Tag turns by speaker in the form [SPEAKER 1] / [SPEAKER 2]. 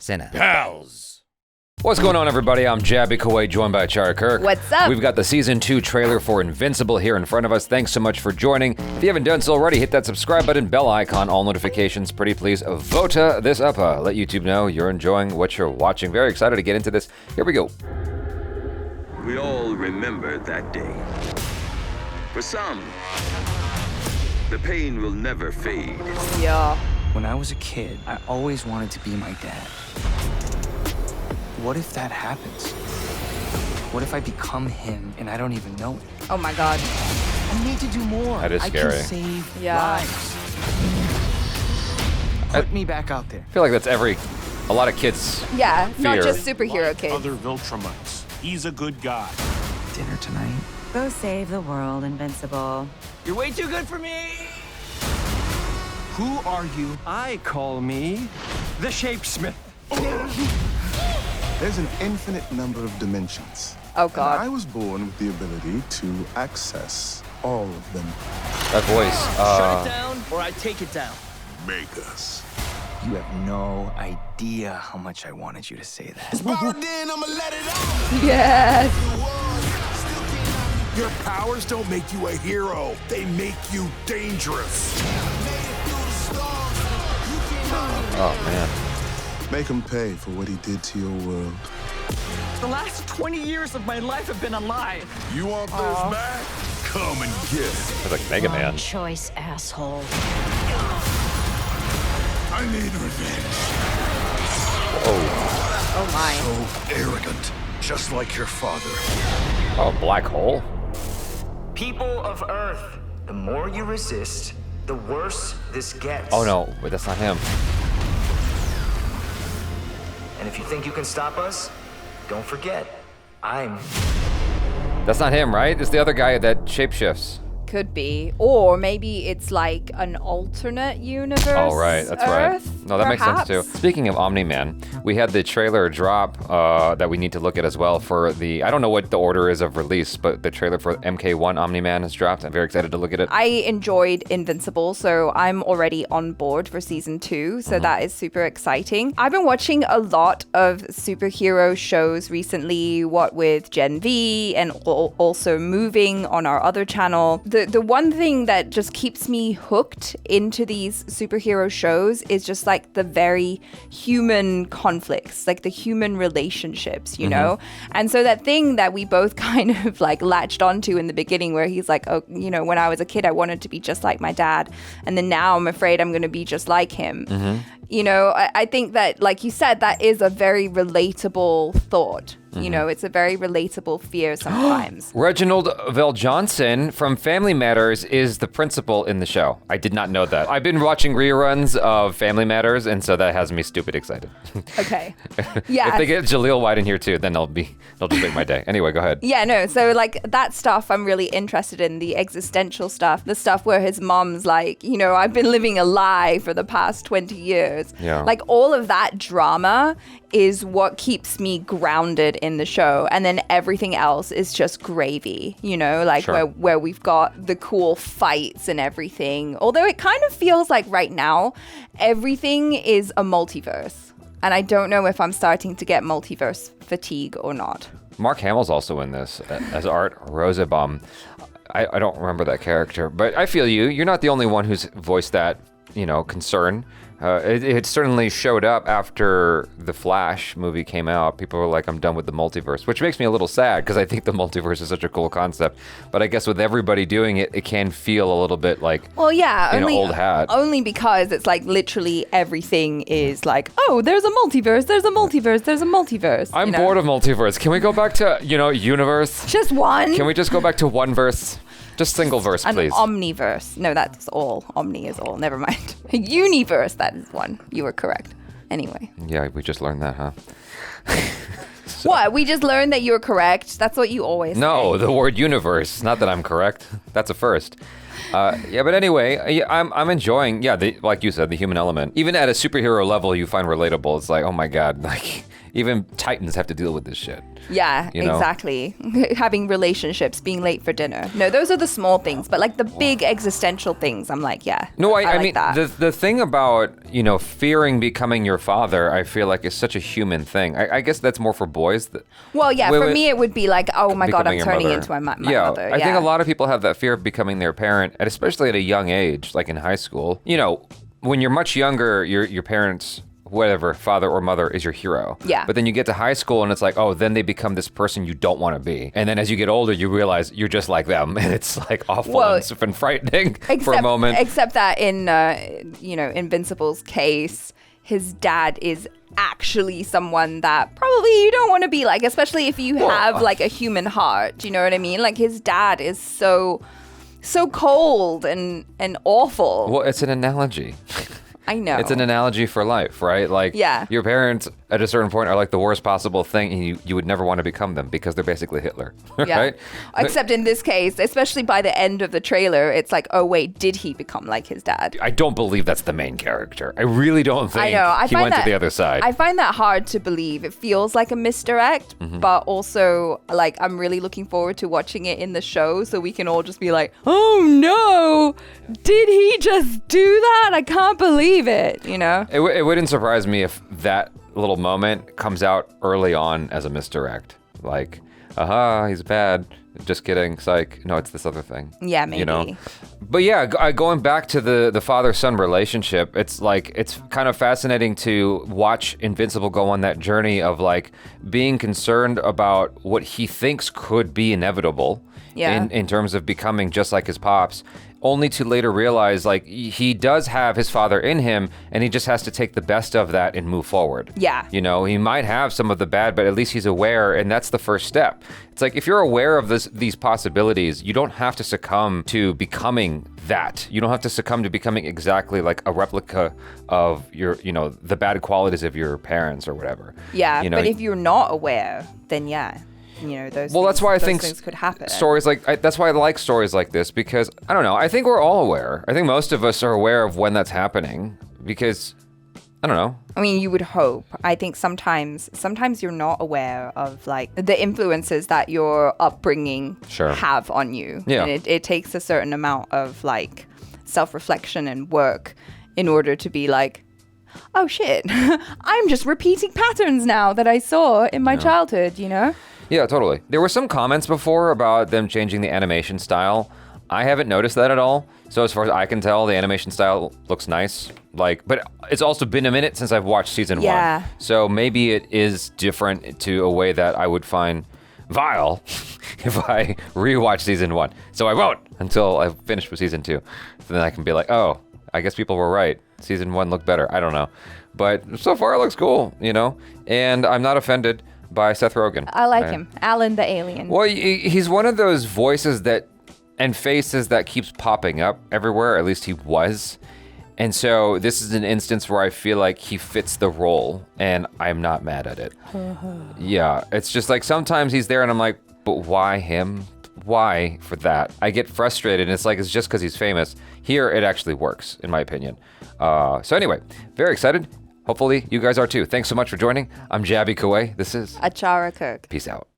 [SPEAKER 1] Sinner.
[SPEAKER 2] Pals.
[SPEAKER 3] What's going on, everybody? I'm Jabby Kuwait, joined by Chara Kirk.
[SPEAKER 1] What's up?
[SPEAKER 3] We've got the Season 2 trailer for Invincible here in front of us. Thanks so much for joining. If you haven't done so already, hit that subscribe button, bell icon, all notifications. Pretty please vote this up. Let YouTube know you're enjoying what you're watching. Very excited to get into this. Here we go.
[SPEAKER 4] We all remember that day. For some, the pain will never fade.
[SPEAKER 1] Yeah.
[SPEAKER 5] When I was a kid, I always wanted to be my dad. What if that happens? What if I become him and I don't even know it?
[SPEAKER 1] Oh my God.
[SPEAKER 5] I need to do more.
[SPEAKER 3] That is scary.
[SPEAKER 5] I can save
[SPEAKER 1] Yeah.
[SPEAKER 5] lives. Put me back out there.
[SPEAKER 3] I feel like that's a lot of kids.
[SPEAKER 1] Yeah, not
[SPEAKER 3] Fear.
[SPEAKER 1] just superhero kids.
[SPEAKER 2] Other Viltrumites. He's a good guy.
[SPEAKER 5] Dinner tonight.
[SPEAKER 6] Go save the world, Invincible.
[SPEAKER 5] You're way too good for me. Who are you?
[SPEAKER 7] I call me the Shapesmith.
[SPEAKER 8] There's an infinite number of dimensions.
[SPEAKER 1] Oh
[SPEAKER 8] And
[SPEAKER 1] God.
[SPEAKER 8] I was born with the ability to access all of them.
[SPEAKER 3] That voice.
[SPEAKER 5] Shut it down or I take it down.
[SPEAKER 2] Make us.
[SPEAKER 5] You have no idea how much I wanted you to say that.
[SPEAKER 1] Yes.
[SPEAKER 2] Your powers don't make you a hero. They make you dangerous.
[SPEAKER 3] Oh, man.
[SPEAKER 8] Make him pay for what he did to your world.
[SPEAKER 5] The last 20 years of my life have been a lie.
[SPEAKER 2] You want this back? Come and get it.
[SPEAKER 3] It's like Mega Man.
[SPEAKER 6] Choice, asshole.
[SPEAKER 2] I need revenge.
[SPEAKER 1] Oh my.
[SPEAKER 2] So arrogant, just like your father.
[SPEAKER 3] Oh, black hole?
[SPEAKER 9] People of Earth, the more you resist, the worse this gets.
[SPEAKER 3] Oh, no. Wait, that's not him.
[SPEAKER 9] And if you think you can stop us, don't forget, I'm...
[SPEAKER 3] That's not him, right? It's the other guy that shapeshifts.
[SPEAKER 1] Could be. Or maybe it's like an alternate universe.
[SPEAKER 3] Oh, right. That's
[SPEAKER 1] Earth,
[SPEAKER 3] right. No, that makes sense, too. Speaking of Omni-Man, we had the trailer drop that we need to look at as well for the... I don't know what the order is of release, but the trailer for MK1 Omni-Man has dropped. I'm very excited to look at it.
[SPEAKER 1] I enjoyed Invincible, so I'm already on board for season 2, so that is super exciting. I've been watching a lot of superhero shows recently, what with Gen V and also Moving on our other channel. The one thing that just keeps me hooked into these superhero shows is just like the very human conflicts, like the human relationships, you know? And so that thing that we both kind of like latched onto in the beginning where he's like, oh, you know, when I was a kid, I wanted to be just like my dad. And then now I'm afraid I'm going to be just like him. You know, I think that, like you said, that is a very relatable thought. You know, it's a very relatable fear sometimes.
[SPEAKER 3] Reginald VelJohnson from Family Matters is the principal in the show. I did not know that. I've been watching reruns of Family Matters, and so that has me stupid excited.
[SPEAKER 1] Okay. Yeah.
[SPEAKER 3] If they get Jaleel White in here too, then they'll just make my day. Anyway, go ahead.
[SPEAKER 1] Yeah, no, so like that stuff I'm really interested in, the existential stuff, the stuff where his mom's like, you know, I've been living a lie for the past 20 years.
[SPEAKER 3] Yeah.
[SPEAKER 1] Like all of that drama is what keeps me grounded in the show. And then everything else is just gravy, you know, like
[SPEAKER 3] Sure.
[SPEAKER 1] where we've got the cool fights and everything. Although it kind of feels like right now, everything is a multiverse. And I don't know if I'm starting to get multiverse fatigue or not.
[SPEAKER 3] Mark Hamill's also in this as Art Rosenbaum. I don't remember that character, but I feel you. You're not the only one who's voiced that, you know, concern. It certainly showed up after the Flash movie came out. People were like, I'm done with the multiverse, which makes me a little sad because I think the multiverse is such a cool concept. But I guess with everybody doing it, it can feel a little bit like,
[SPEAKER 1] well, yeah,
[SPEAKER 3] an old hat.
[SPEAKER 1] Only because it's like literally everything is like, oh, there's a multiverse, there's a multiverse, there's a multiverse.
[SPEAKER 3] I'm
[SPEAKER 1] you know?
[SPEAKER 3] bored of multiverse. Can we go back to, you know, universe?
[SPEAKER 1] Just one.
[SPEAKER 3] Can we just go back to one verse? Just single verse,
[SPEAKER 1] An
[SPEAKER 3] please.
[SPEAKER 1] omniverse. No, that's all. Omni is all. Never mind. Universe, that is one. You were correct. Anyway.
[SPEAKER 3] Yeah, we just learned that, huh?
[SPEAKER 1] What? We just learned that you were correct? That's what you always
[SPEAKER 3] No,
[SPEAKER 1] say.
[SPEAKER 3] the word universe. Not that I'm correct. That's a first. Yeah, but anyway, I'm enjoying, like you said, the human element. Even at a superhero level, you find relatable. It's like, oh my God, like Even Titans have to deal with this shit.
[SPEAKER 1] Yeah,
[SPEAKER 3] you know?
[SPEAKER 1] exactly. Having relationships, being late for dinner. No, those are the small things, but like the big existential things, I'm like, yeah.
[SPEAKER 3] No, I
[SPEAKER 1] like
[SPEAKER 3] mean,
[SPEAKER 1] that.
[SPEAKER 3] the thing about, fearing becoming your father, I feel like is such a human thing. I guess that's more for boys.
[SPEAKER 1] Well, yeah, for me, it would be like, oh my God, I'm
[SPEAKER 3] becoming your
[SPEAKER 1] turning
[SPEAKER 3] mother.
[SPEAKER 1] into my
[SPEAKER 3] Yeah,
[SPEAKER 1] mother.
[SPEAKER 3] I think a lot of people have that fear of becoming their parent, and especially at a young age, like in high school. When you're much younger, your parents, whatever, father or mother, is your hero.
[SPEAKER 1] Yeah.
[SPEAKER 3] But then you get to high school and it's like, oh, then they become this person you don't want to be. And then as you get older, you realize you're just like them. And it's like awful and frightening for a moment.
[SPEAKER 1] Except that in, Invincible's case, his dad is actually someone that probably you don't want to be like, especially if you have like a human heart. Do you know what I mean? Like his dad is so cold and awful.
[SPEAKER 3] Well, it's an analogy.
[SPEAKER 1] I know.
[SPEAKER 3] It's an analogy for life, right? Like, your parents at a certain point are like the worst possible thing, and you would never want to become them because they're basically Hitler, right?
[SPEAKER 1] Except in this case, especially by the end of the trailer, it's like, oh wait, did he become like his dad?
[SPEAKER 3] I don't believe that's the main character. I really don't think he went to the other side.
[SPEAKER 1] I find that hard to believe. It feels like a misdirect, but also like I'm really looking forward to watching it in the show so we can all just be like, oh no, did he just do that? I can't believe it, It
[SPEAKER 3] wouldn't surprise me if that little moment comes out early on as a misdirect. Like, he's bad. Just kidding. Psych. No, it's this other thing.
[SPEAKER 1] Yeah, maybe.
[SPEAKER 3] But yeah, going back to the father-son relationship, it's like, it's kind of fascinating to watch Invincible go on that journey of like being concerned about what he thinks could be inevitable in terms of becoming just like his pops, only to later realize like he does have his father in him and he just has to take the best of that and move forward.
[SPEAKER 1] Yeah.
[SPEAKER 3] He might have some of the bad, but at least he's aware, and that's the first step. It's like if you're aware of these possibilities, you don't have to succumb to becoming that. You don't have to succumb to becoming exactly like a replica of your, the bad qualities of your parents or whatever.
[SPEAKER 1] Yeah, but if you're not aware, then
[SPEAKER 3] that's why I think
[SPEAKER 1] things could happen.
[SPEAKER 3] Stories that's why I like stories like this, because I don't know. I think we're all aware. I think most of us are aware of when that's happening because I don't know.
[SPEAKER 1] I mean, you would hope. I think sometimes you're not aware of like the influences that your upbringing have on you.
[SPEAKER 3] Yeah.
[SPEAKER 1] And it takes a certain amount of like self-reflection and work in order to be like, oh shit, I'm just repeating patterns now that I saw in my childhood,
[SPEAKER 3] Yeah, totally. There were some comments before about them changing the animation style. I haven't noticed that at all. So as far as I can tell, the animation style looks nice. But it's also been a minute since I've watched season 1. So maybe it is different to a way that I would find vile if I rewatch season 1. So I won't until I've finished with season 2. So then I can be like, oh, I guess people were right. Season 1 looked better. I don't know. But so far it looks cool, And I'm not offended by Seth Rogen.
[SPEAKER 1] I like him. Alan the Alien.
[SPEAKER 3] Well, he's one of those voices and faces that keeps popping up everywhere, at least he was. And so this is an instance where I feel like he fits the role, and I'm not mad at it. Yeah, it's just like sometimes he's there and I'm like, but why him? Why for that? I get frustrated, and it's like, it's just because he's famous. Here, it actually works, in my opinion. So anyway, very excited. Hopefully you guys are too. Thanks so much for joining. I'm Jabby Kuwait. This is
[SPEAKER 1] Achara Kirk.
[SPEAKER 3] Peace out.